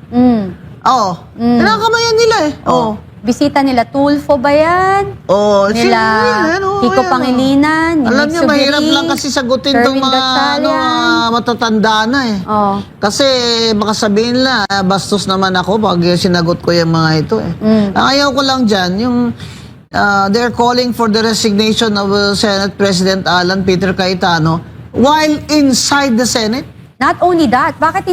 Kinakamayan nila
Bisita nila Tulfo ba yan? Nila Kiko Pangilinan, ni
Alam
Mig
niyo,
Zubiri,
mahirap lang kasi sagutin
Sherwin
itong mga
Gatchalian.
matatanda na Kasi baka sabihin nila, bastos naman ako pag sinagot ko yung mga ito Ang ayaw ko lang dyan, yung they're calling for the resignation of Senate President Alan Peter Cayetano while inside the Senate.
Not only that, bakit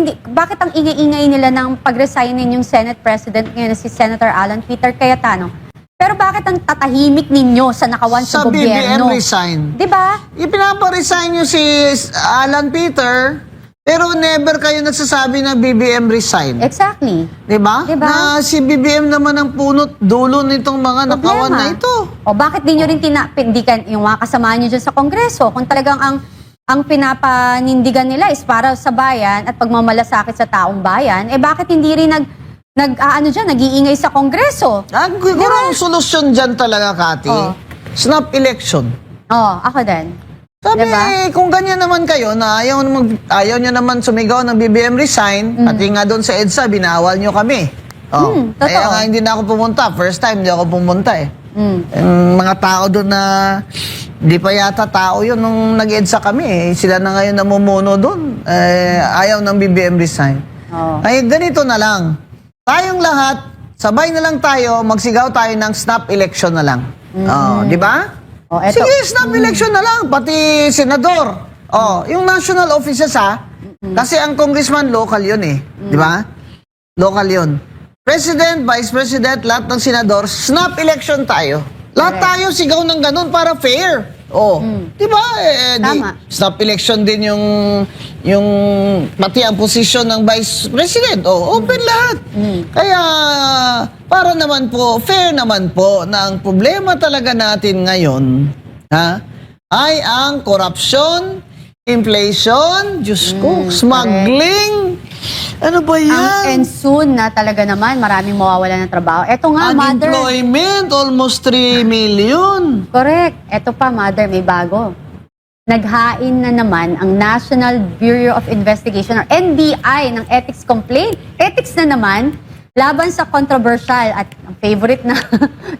ang ingay-ingay nila ng pag-resignin yung Senate President ngayon na si Senator Alan Peter Cayetano? Pero bakit ang tatahimik ninyo sa nakawan sa gobyerno?
BBM resign.
Di ba?
Ipinapa-resign nyo si Alan Peter, Pero never kayo nagsasabi na BBM resign.
Exactly.
Di ba?
Diba?
Na si BBM naman ang punot dulo nitong mga nakawan na ito.
O bakit di nyo rin yung mga kasamahan nyo dyan sa Kongreso? Kung talagang ang pinapanindigan nila is para sa bayan at pagmamalasakit sa taong bayan, eh bakit hindi rin nag-iingay sa Kongreso?
Siguro ang solusyon dyan talaga, Kati,
Oh.
snap election.
Ako din.
Sabi,
Diba?
kung ganyan naman kayo na ayaw nyo naman sumigaw ng BBM resign, pati nga doon sa EDSA, binawal nyo kami.
Totoo.
Kaya nga hindi na ako pumunta. First time, hindi ako pumunta eh.
Mm.
Yung mga tao doon na di pa yata tao yun nung nag-EDSA kami eh. Sila na ngayon namumuno doon. Ayaw ng BBM resign.
Oh.
Ay, ganito na lang. Tayong lahat, sabay na lang tayo, magsigaw tayo ng snap election na lang. Di ba?
Eto.
Sige, snap election na lang, pati senador. Yung national offices kasi ang congressman local yun eh. Di ba? Local yun. President, vice president, lahat ng senador, snap election tayo. Lahat tayo sigaw ng ganun para fair. Di ba?
Tama.
Snap election din yung pati ang posisyon ng vice president. Open lahat. Kaya para naman po, fair naman po na ang problema talaga natin ngayon ay ang corruption, inflation, Diyos ko, smuggling. Ano ba yan?
And soon na talaga naman, maraming mawawalan ng trabaho. Eto nga, Mother.
Unemployment, almost 3 million.
Correct. Eto pa, Mother, may bago. Naghain na naman ang National Bureau of Investigation or NBI ng ethics complaint. Ethics na naman laban sa controversial at ang favorite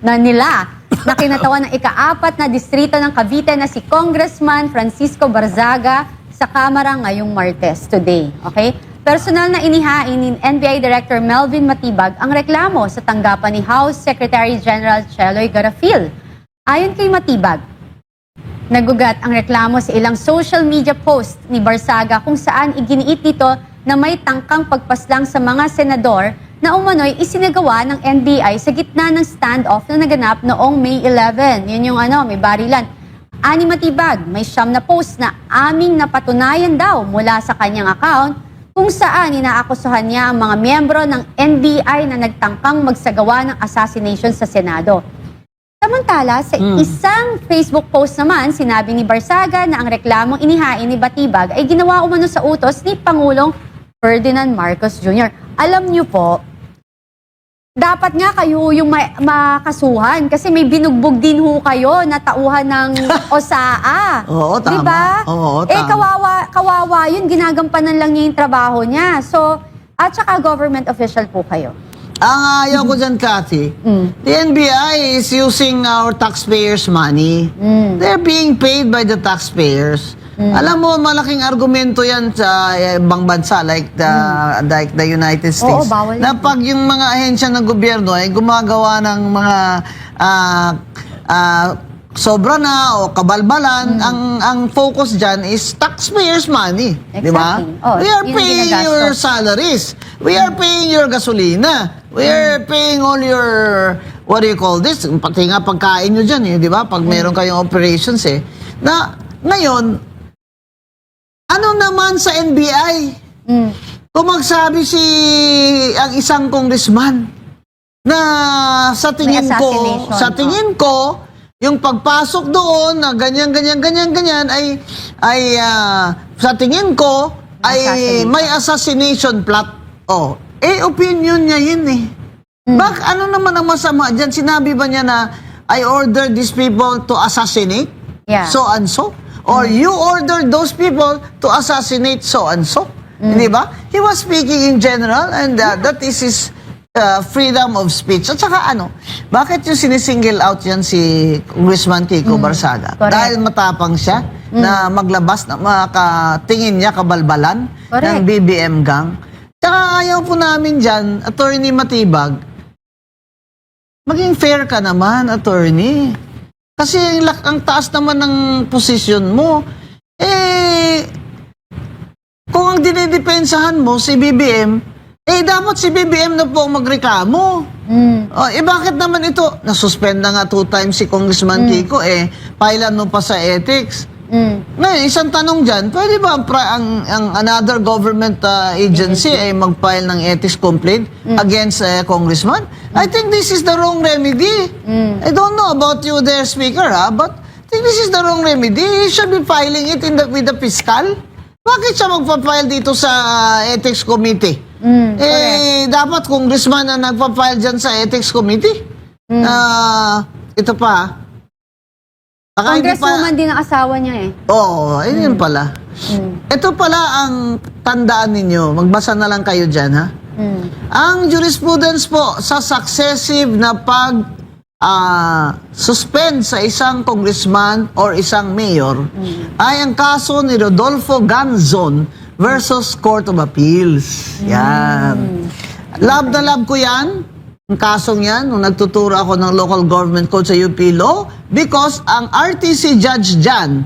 na nila na kinatawan ng ika-4 na distrito ng Cavite na si Congressman Francisco Barzaga sa Kamara ngayong Martes today. Okay? Personal na inihain ni NBI Director Melvin Matibag ang reklamo sa tanggapan ni House Secretary General Cheloy Garafil. Ayon kay Matibag, nagugat ang reklamo sa ilang social media post ni Barzaga kung saan iginiit nito na may tangkang pagpaslang sa mga senador na umano'y isinagawa ng NBI sa gitna ng standoff na naganap noong May 11. Yun yung may barilan. Ani Matibag, may 9 na post na aming napatunayan daw mula sa kanyang account kung saan inaakusahan niya ang mga miyembro ng NBI na nagtangkang magsagawa ng assassination sa Senado. Samantala, sa isang Facebook post naman, sinabi ni Barzaga na ang reklamong inihain ni Matibag ay ginawa umano sa utos ni Pangulong Ferdinand Marcos Jr. Alam niyo po, dapat nga kayo yung makasuhan kasi may binugbog din ho kayo na tauhan ng OSAA.
Oo, tama.
Diba?
Oo, tama.
Kawawa yun, ginagampanan lang niya yung trabaho niya. So, at saka government official po kayo.
Ang ayaw ko dyan, Cathy, the NBI is using our taxpayers' money. They're being paid by the taxpayers. Alam mo, malaking argumento yan sa ibang bansa like the United States.
Oo, bawal
na pag yung mga ahensya ng gobyerno ay gumagawa ng mga sobra na o kabalbalan, ang focus dyan is taxpayers' money. Di ba?
Exactly.
We are
yun
paying
ginagastos.
your salaries. We are paying your gasolina. We are paying all your, what do you call this? Pati nga pagkain nyo dyan, di ba? Pag meron kayong operations Na, ngayon, ano naman sa NBI? Kung magsabi ang isang congressman na sa tingin ko, yung pagpasok doon na ganyan ay sa tingin ko ay may assassination plot. Opinion niya yun eh. Ano naman ang masama dyan? Sinabi ba niya na I ordered these people to assassinate so and so? Or you ordered those people to assassinate so and so? Hindi ba? He was speaking in general and that is his freedom of speech. At saka bakit yung sinisingle out yan si Congressman Kiko Barzaga?
Correct.
Dahil matapang siya na maglabas na makatingin niya kabalbalan ng BBM gang. Tsaka ayaw po namin dyan, Attorney Matibag, maging fair ka naman, Attorney. Kasi ang taas naman ng posisyon mo. Kung ang dinidepensahan mo si BBM, dapat si BBM na po ang magreklamo. Bakit naman ito? Nasuspend na nga 2 times si Congressman Kiko, pailan mo pa sa ethics. Ngayon, isang tanong dyan, pwede ba ang another government agency ay mag-file ng ethics complaint against a congressman? I think this is the wrong remedy. I don't know about you there, Speaker, but I think this is the wrong remedy. He should be filing it with the fiscal. Bakit siya magpa-file dito sa ethics committee? Dapat congressman na nagpa-file dyan sa ethics committee. Ito pa, baka hindi
Congresswoman din ang asawa niya eh.
Oo, ayun pala. Ito pala ang tandaan ninyo. Magbasa na lang kayo dyan, ha? Ang jurisprudence po sa successive na suspend sa isang congressman or isang mayor ay ang kaso ni Rodolfo Ganzon versus Court of Appeals. Yan. Love na love ko yan. Ang kasong yan, nung nagtuturo ako ng local government code sa UP Law, because ang RTC judge dyan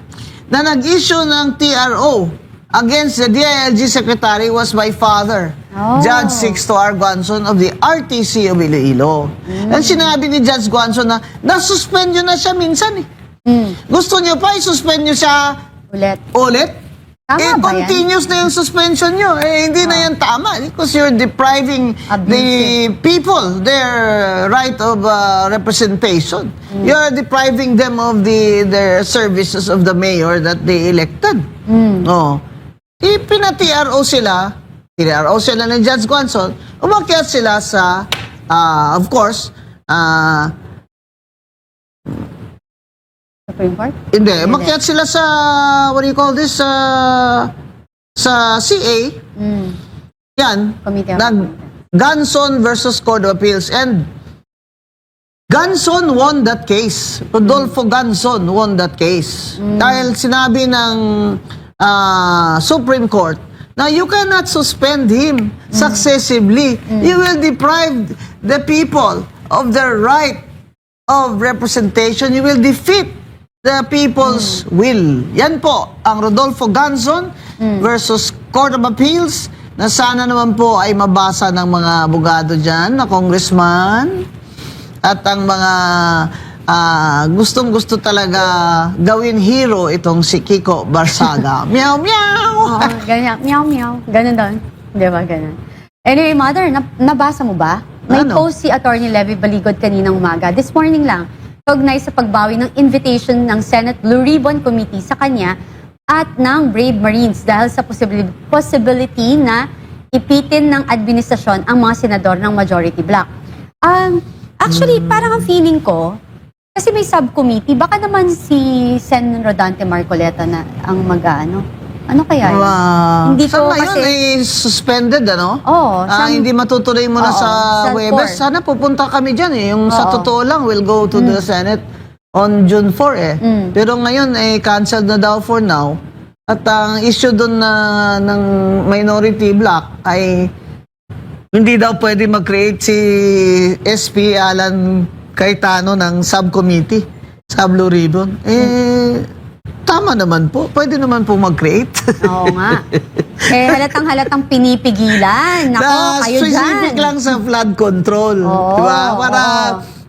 na nag-issue ng TRO against the DILG secretary was my father, Judge Sixto R. Guanzon of the RTC of Iloilo. And sinabi ni Judge Guanzon na nasuspend nyo na siya minsan eh. Gusto nyo pa i-suspend nyo siya ulit?
Tama ba yan?
Continuous na yung suspension nyo. Hindi na yan tama. Because you're depriving the people their right of representation. You're depriving them of their services of the mayor that they elected. Pina-TRO sila ng Judge Guanzon, umakyat sila sa, of course,
Supreme Court?
hindi, umakyat sila sa, what do you call this, sa CA, yan,
Committee of
Ganzon versus Court of Appeals, and Ganzon won that case. Rodolfo Ganzon won that case. Dahil sinabi ng Supreme Court na you cannot suspend him successively. You will deprive the people of their right of representation. You will defeat the people's will. Yan po ang Rodolfo Ganzon versus Court of Appeals na sana naman po ay mabasa ng mga abogado dyan na congressman at ang mga gustong-gusto talaga gawin hero itong si Kiko Barsaga. Meow, meow!
Ganyan, meow, meow. Ganun doon. Di ba, ganun. Anyway, Mother, nabasa mo ba? May post si Attorney Levy Baligod kaninang umaga. This morning lang, kaugnay sa pagbawi ng invitation ng Senate Blue Ribbon Committee sa kanya at ng Brave Marines dahil sa possibility na ipitin ng administrasyon ang mga senador ng majority bloc. Actually, parang ang feeling ko, kasi may subcommittee, baka naman si Sen. Rodante Marcoleta na ang mag-ano. Ano kaya yun? Hindi ko
ngayon
kasi...
ay suspended, ano?
Oo.
Hindi matutuloy muna sa Huwebes. Sana pupunta kami dyan eh. Yung sa totoo lang, we'll go to the Senate on June 4 eh. Pero ngayon ay canceled na daw for now. At ang issue doon ng minority bloc ay hindi daw pwede mag-create si SP Alan Cayetano ng subcommittee sa Blue Ribbon. Tama naman po. Pwede naman po mag-create.
Oo nga. Halatang-halatang pinipigilan. Nako, kayo dyan.
Specific lang sa flood control. Diba? Para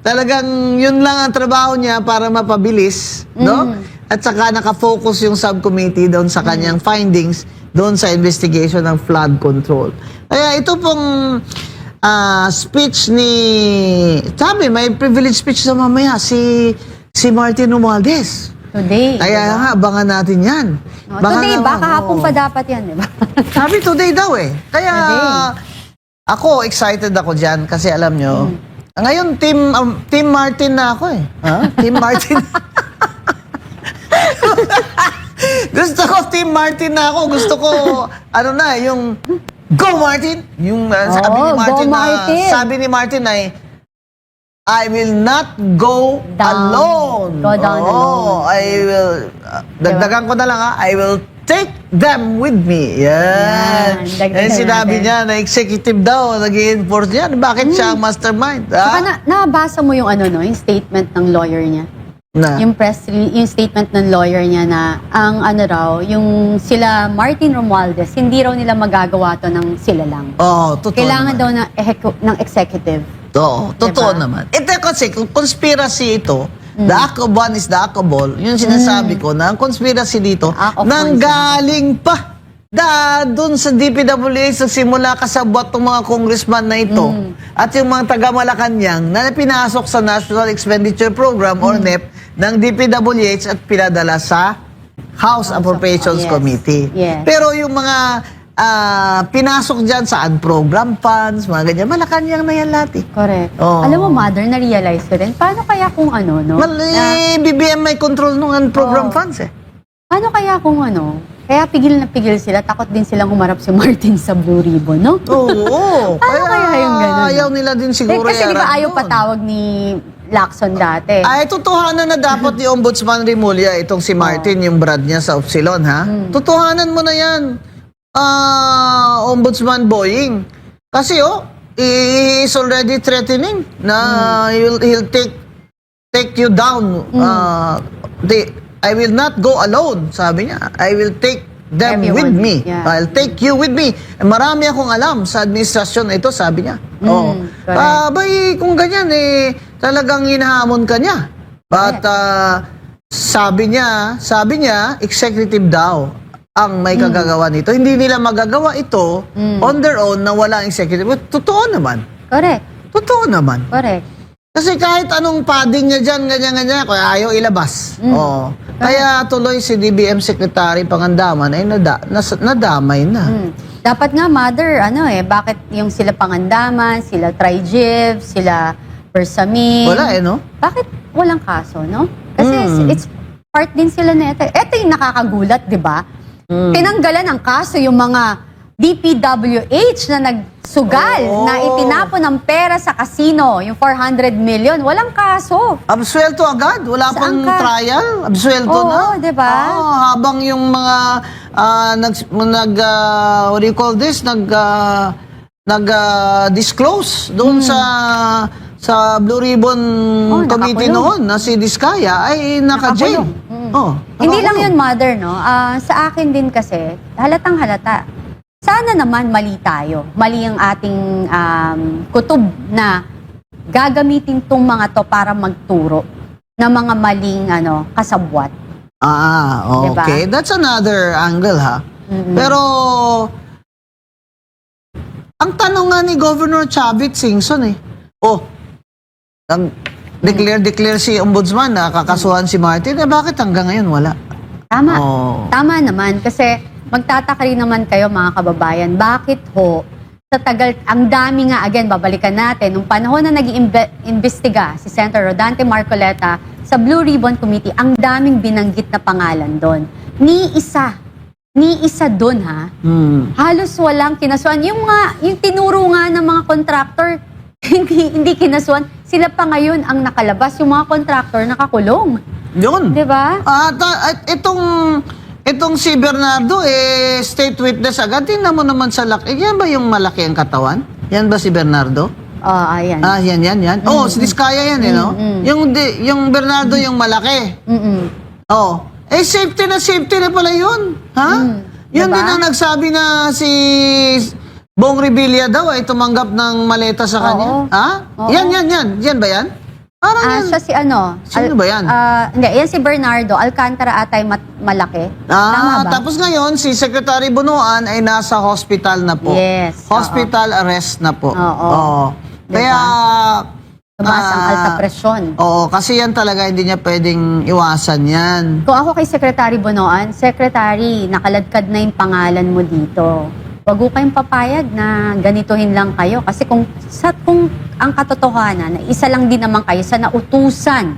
talagang yun lang ang trabaho niya para mapabilis. No? At saka nakafocus yung subcommittee doon sa kanyang findings doon sa investigation ng flood control. Kaya ito pong speech ni... Sabi, may privilege speech na mamaya si Martin Romualdez.
Today.
Kaya nga, abangan natin yan.
Today, baka hapon pa dapat yan, di ba?
Sabi today daw eh. Kaya ako, excited ako dyan kasi alam nyo, ngayon, Team Martin na ako eh. Team Martin. Gusto ko, Team Martin na ako. Gusto ko, yung Go Martin! Yung sabi ni Martin ay, I will not go alone.
Go down alone.
I will, dagdagan ko na lang I will take them with me. Yan. Sinabi niya na executive daw, nag-i-enforce niya. Bakit siya ang mastermind?
Saka nabasa mo yung yung statement ng lawyer niya. Yung yung statement ng lawyer niya na ang yung sila Martin Romualdez, hindi raw nila magagawa to ng sila lang.
Totoo
Kailangan
naman.
daw ng executive.
Totoo naman. Ito kasi, kung conspiracy ito, The act of one is the act of all. Yung sinasabi ko na ang conspiracy dito,
Act of one is
nanggaling pa doon sa DPWH sa simula kasabwat ng mga congressman na ito at yung mga taga Malacanang na pinasok sa National Expenditure Program or NEP ng DPWH at pinadala sa House Appropriations
yes.
Committee.
Yes.
Pero yung mga pinasok dyan sa program funds, mga ganyan, Malacanang na yan lahat eh.
Correct.
Oo.
Alam mo, Mother, na-realize ko rin, paano kaya kung ano, no?
BBM may control nung program funds eh.
Paano kaya kung ano? Kaya pigil na pigil sila, takot din silang humarap si Martin sa Blue Ribbon, no?
Oo.
Paano kaya yung ganun?
Ayaw nila din siguro
Kasi di ba
i-harap
ayaw
yun.
patawag ni Lacson dati?
Ay, totohanan na dapat ni Ombudsman Remulla itong si Martin, yung brad niya sa Upsilon, ha? Totohanan mo na yan, Ombudsman Boying. Kasi, he is already threatening na he'll take you down. I will not go alone, sabi niya. I will take them with
Everyone.
me.
Yeah.
I'll take you with me. Marami akong alam sa administrasyon na ito, sabi niya.
correct.
Bay, kung ganyan, talagang hinahamon ka niya. But, sabi niya, executive daw ang may kagagawa nito. Hindi nila magagawa ito on their own na wala executive. But, totoo naman.
Correct.
Totoo naman.
Correct.
Kasi kahit anong padding niya dyan, ganyan-ganyan, kaya ayaw ilabas. Kaya tuloy si DBM Secretary Pangandaman ay nadamay na.
Dapat nga, Mother, bakit yung sila Pangandaman, sila Trijev, sila Bersamin?
Wala no?
Bakit walang kaso, no? Kasi it's part din sila na ito. Ito yung nakakagulat, di ba? Tinanggalan ng kaso yung mga DPWH na nagsugal, na itinapon ng pera sa casino, yung 400 million. Walang kaso.
Absuelto agad? Wala
Saan
pang
ka?
trial? Absuelto
Oo,
na?
diba?
Habang yung mga what do you call this? Disclose doon sa Blue Ribbon Committee
nakakulong.
noon na si Diskaya ay naka-jail.
Hindi lang
nakakulong.
yun, Mother, no? Sa akin din kasi, halatang halata. Sana naman mali tayo. Mali ang ating kutob na gagamitin tong mga to para magturo ng mga maling kasabwat.
Okay.
Diba?
That's another angle, ha? Pero, ang tanong nga ni Governor Chavit Singson declare si Ombudsman na kakasuhan si Martin, bakit hanggang ngayon wala?
Tama.
Tama
naman. Kasi magtataka rin naman kayo, mga kababayan, bakit sa tagal, ang dami nga, again, babalikan natin, nung panahon na nag-iimbestiga si Senator Rodante Marcoleta sa Blue Ribbon Committee, ang daming binanggit na pangalan doon. Ni isa doon, ha? Halos walang kinasuhan. Yung tinuro nga ng mga contractor, hindi kinasuhan. Sila pa ngayon ang nakalabas. Yung mga contractor nakakulong.
Yun.
Diba?
At itong si Bernardo, state witness agad. Tingnan mo naman sa laki. Yan ba yung malaki ang katawan? Yan ba si Bernardo?
Ayan.
Yan. Si Diskaya yan, no? Yung Bernardo yung malaki. Safety na pala yun. Ha? Yun
Diba?
din ang nagsabi na si Bong Revilla daw ay tumanggap ng maleta sa kanya. Ha?
Oo.
Yan ba yan? Parang yan.
Siya si
Sino ba yan?
Hindi, yan si Bernardo. Alcantara atay malaki. Tama ba?
Tapos ngayon, si Secretary Bunuan ay nasa hospital na po.
Yes,
Hospital arrest na po.
Oo.
Kaya,
Tumaas ang alta presyon.
kasi yan talaga hindi niya pwedeng iwasan yan.
Kung ako kay Secretary Bonoan, Secretary, nakaladkad na yung pangalan mo dito. Huwag ko kayong papayag na ganituhin lang kayo. Kasi kung ang katotohanan na isa lang din naman kayo sa nautusan,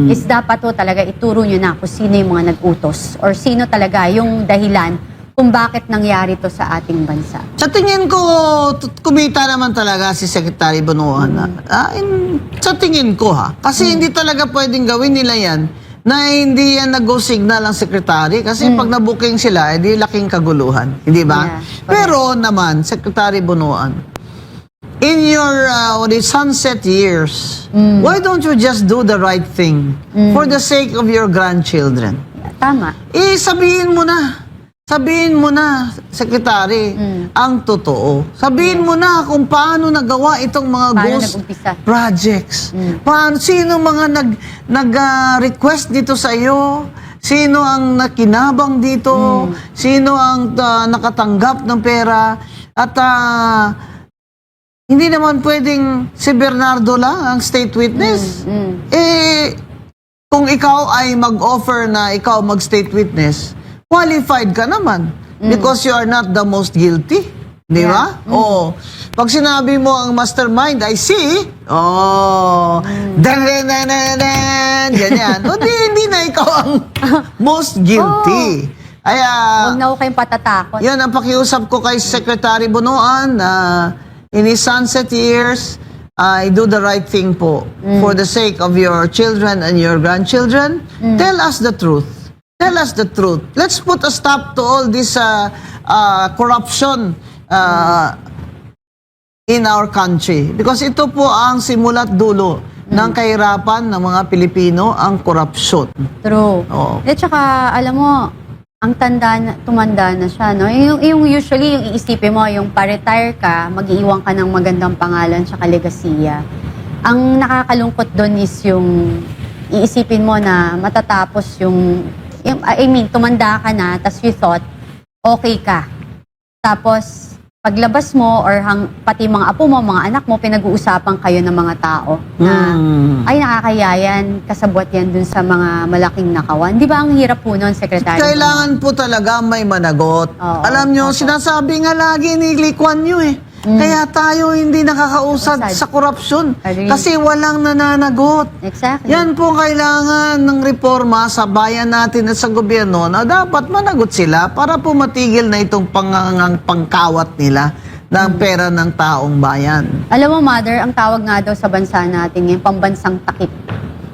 is dapat talaga ituro nyo na kung sino yung mga nag-utos or sino talaga yung dahilan kung bakit nangyari to sa ating bansa.
Sa tingin ko, kumita naman talaga si Secretary Bunuan. Sa tingin ko, kasi hindi talaga pwedeng gawin nila yan na hindi yan nag-go signal ang secretary kasi pag na-booking sila, edi laking kaguluhan. Hindi ba?
Yeah,
pero naman, Secretary Bunuan, in your sunset years, why don't you just do the right thing for the sake of your grandchildren?
Tama.
Sabihin mo na, sabihin mo na, Secretary, ang totoo. Sabihin mo na kung paano nagawa itong mga
Paano
ghost
nag-umpisa?
projects. Sino mga nag-request dito sa iyo? Sino ang nakinabang dito? Sino ang nakatanggap ng pera? At hindi naman pwedeng si Bernardo lang ang state witness. Kung ikaw ay mag-offer na ikaw mag-state witness, qualified ka naman because you are not the most guilty. Di ba? Oh. Pag sinabi mo ang mastermind, I see. Oh. Ganyan. O hindi na ikaw ang most guilty. Kaya,
Huwag na ako kayong patatakot.
yan ang pakiusap ko kay Secretary Bunuan na in his sunset years, I do the right thing po for the sake of your children and your grandchildren. Tell us the truth. Tell us the truth. Let's put a stop to all this corruption in our country. Because ito po ang simula't dulo ng kahirapan ng mga Pilipino, ang korupsyon.
True.
Oo.
At saka, alam mo, ang tumanda na siya, no? Yung usually, yung iisipin mo, yung pa-retire ka, mag-iiwan ka ng magandang pangalan sa legasiya. Ang nakakalungkot doon is yung iisipin mo na matatapos tumanda ka na, tas you thought, okay ka. Tapos, paglabas mo or pati mga apo mo, mga anak mo, pinag-uusapan kayo ng mga tao na ay nakakayayan, kasabwat yan dun sa mga malaking nakawan. Di ba ang hirap po nun, Secretary?
Kailangan po talaga may managot.
Oo.
Alam nyo, sinasabi nga lagi ni Lee Kuan Yew kaya tayo hindi nakakausad
Usad.
sa korupsyon.
Agree.
Kasi walang nananagot.
Exactly.
Yan po kailangan ng reforma sa bayan natin at sa gobyerno na dapat managot sila para po matigil na itong pangkawat nila ng pera ng taong bayan.
Alam mo, Mother, ang tawag nga daw sa bansa natin yung pambansang takip.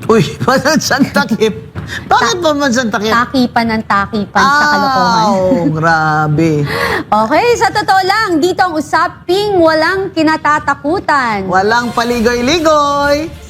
Uy, pamansang takip. Bakit pamansang takip?
Takipan ng takipan sa kalokohan.
Oh, grabe.
Okay, sa totoo lang, dito ang usaping walang kinatatakutan.
Walang paligoy-ligoy.